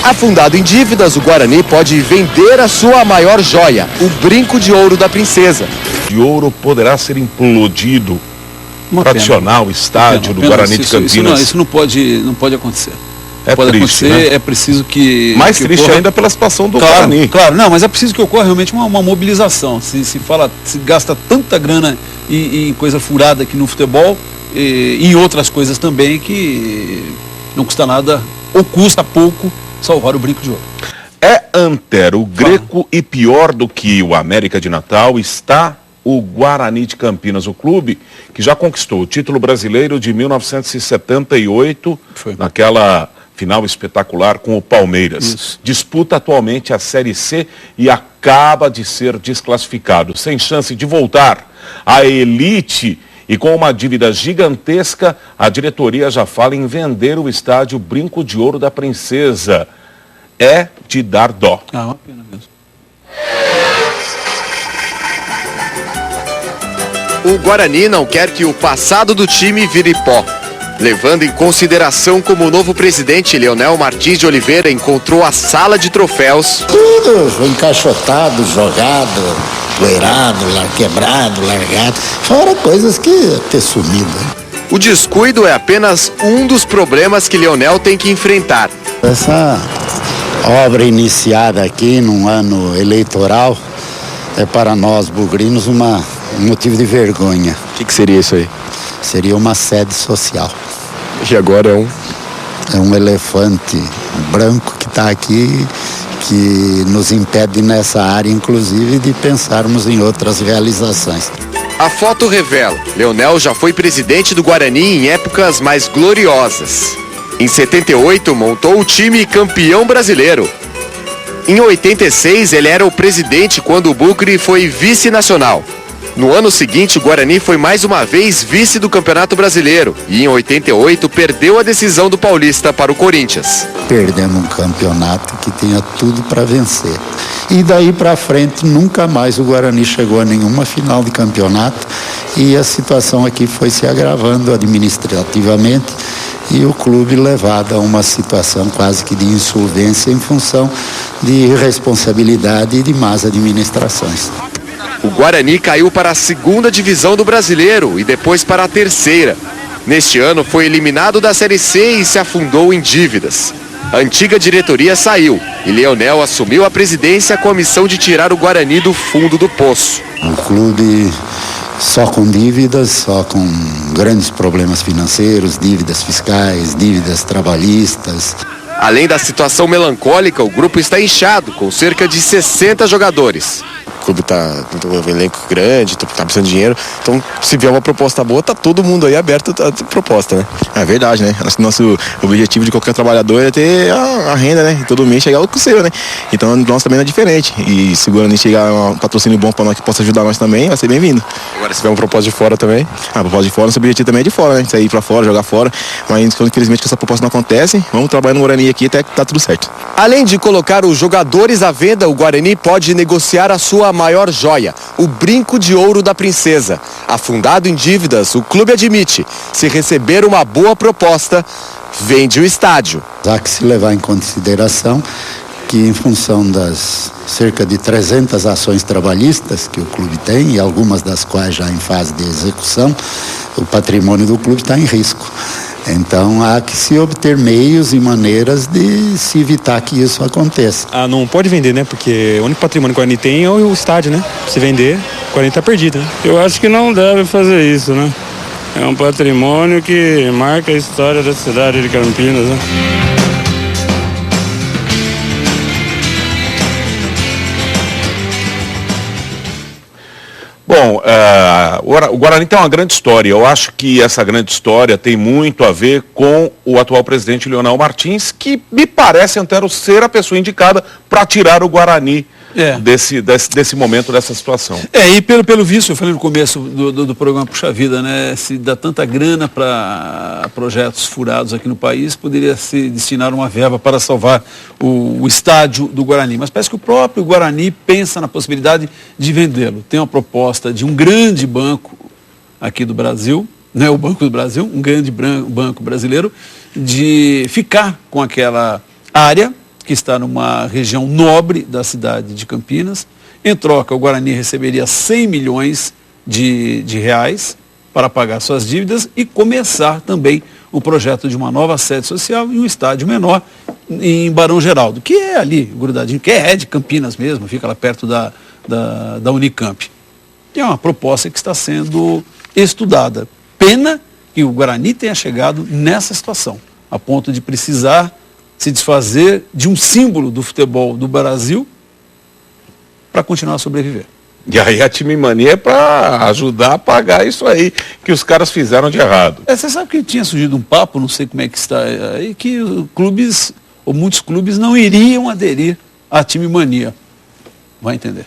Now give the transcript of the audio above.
Afundado em dívidas, o Guarani pode vender a sua maior joia, o brinco de ouro da princesa. De ouro poderá ser implodido. Tradicional estádio do Guarani de Campinas. Isso não pode acontecer. Pode triste, acontecer, né? É preciso que... Mais que triste ocorra... ainda pela situação do Guarani. Claro, não, mas é preciso que ocorra realmente uma mobilização. Se gasta tanta grana em coisa furada aqui no futebol e em outras coisas também que não custa nada ou custa pouco salvar o brinco de ouro. É Antero, o Greco e pior do que o América de Natal está o Guarani de Campinas, o clube que já conquistou o título brasileiro de 1978, naquela final espetacular com o Palmeiras. Isso. Disputa atualmente a Série C e acaba de ser desclassificado, sem chance de voltar à elite e com uma dívida gigantesca. A diretoria já fala em vender o estádio Brinco de Ouro da Princesa. É de dar dó. Uma pena mesmo. O Guarani não quer que o passado do time vire pó. Levando em consideração como o novo presidente Leonel Martins de Oliveira encontrou a sala de troféus. Tudo encaixotado, jogado, poeirado, quebrado, largado. Fora coisas que ter sumido. O descuido é apenas um dos problemas que Leonel tem que enfrentar. Essa obra iniciada aqui num ano eleitoral é para nós bugrinos um motivo de vergonha. O que seria isso aí? Seria uma sede social. E agora é um elefante branco que está aqui, que nos impede nessa área, inclusive, de pensarmos em outras realizações. A foto revela, Leonel já foi presidente do Guarani em épocas mais gloriosas. Em 78, montou o time campeão brasileiro. Em 86, ele era o presidente quando o Bugre foi vice-nacional. No ano seguinte, o Guarani foi mais uma vez vice do Campeonato Brasileiro e em 88 perdeu a decisão do Paulista para o Corinthians. Perdemos um campeonato que tinha tudo para vencer. E daí para frente nunca mais o Guarani chegou a nenhuma final de campeonato e a situação aqui foi se agravando administrativamente e o clube levado a uma situação quase que de insolvência em função de irresponsabilidade e de más administrações. O Guarani caiu para a segunda divisão do Brasileiro e depois para a terceira. Neste ano foi eliminado da Série C e se afundou em dívidas. A antiga diretoria saiu e Leonel assumiu a presidência com a missão de tirar o Guarani do fundo do poço. Um clube só com dívidas, só com grandes problemas financeiros, dívidas fiscais, dívidas trabalhistas. Além da situação melancólica, o grupo está inchado, com cerca de 60 jogadores. O clube está com um elenco grande, está precisando de dinheiro, então se vier uma proposta boa, está todo mundo aí aberto a proposta, né? É verdade, né? Nosso objetivo de qualquer trabalhador é ter a renda, né? E todo mês chegar o seu, né? Então nós também não é diferente. E se o Guarani chegar um patrocínio bom para nós que possa ajudar nós também, vai ser bem-vindo. Agora se tiver uma proposta de fora também? A proposta de fora, nosso objetivo também é de fora, né? Sair para fora, jogar fora. Mas infelizmente que essa proposta não acontece, vamos trabalhar no Guarani aqui até que tá tudo certo. Além de colocar os jogadores à venda, o Guarani pode negociar a sua maior joia, o Brinco de Ouro da Princesa. Afundado em dívidas, o clube admite, se receber uma boa proposta, vende o estádio. Há que se levar em consideração que em função das cerca de 300 ações trabalhistas que o clube tem, e algumas das quais já em fase de execução, o patrimônio do clube está em risco. Então há que se obter meios e maneiras de se evitar que isso aconteça. Não pode vender, né? Porque o único patrimônio que o Guarani tem é o estádio, né? Se vender, o Guarani está perdido, né? Eu acho que não deve fazer isso, né? É um patrimônio que marca a história da cidade de Campinas, né? Bom, o Guarani tem uma grande história. Eu acho que essa grande história tem muito a ver com o atual presidente Leonel Martins, que me parece, Antero, ser a pessoa indicada para tirar o Guarani desse momento, dessa situação. E pelo visto, eu falei no começo do programa Puxa Vida, né? Se dá tanta grana para projetos furados aqui no país, poderia se destinar uma verba para salvar o estádio do Guarani. Mas parece que o próprio Guarani pensa na possibilidade de vendê-lo. Tem uma proposta de um grande banco aqui do Brasil, né? O Banco do Brasil, um grande banco brasileiro, de ficar com aquela área que está numa região nobre da cidade de Campinas. Em troca, o Guarani receberia 100 milhões de reais para pagar suas dívidas e começar também o projeto de uma nova sede social em um estádio menor em Barão Geraldo, que é ali, grudadinho, que é de Campinas mesmo, fica lá perto da Unicamp. É uma proposta que está sendo estudada. Pena que o Guarani tenha chegado nessa situação, a ponto de precisar se desfazer de um símbolo do futebol do Brasil para continuar a sobreviver. E aí a time mania é para ajudar a pagar isso aí que os caras fizeram de errado. Você sabe que tinha surgido um papo, não sei como é que está aí, que clubes, ou muitos clubes, não iriam aderir à time mania. Vai entender.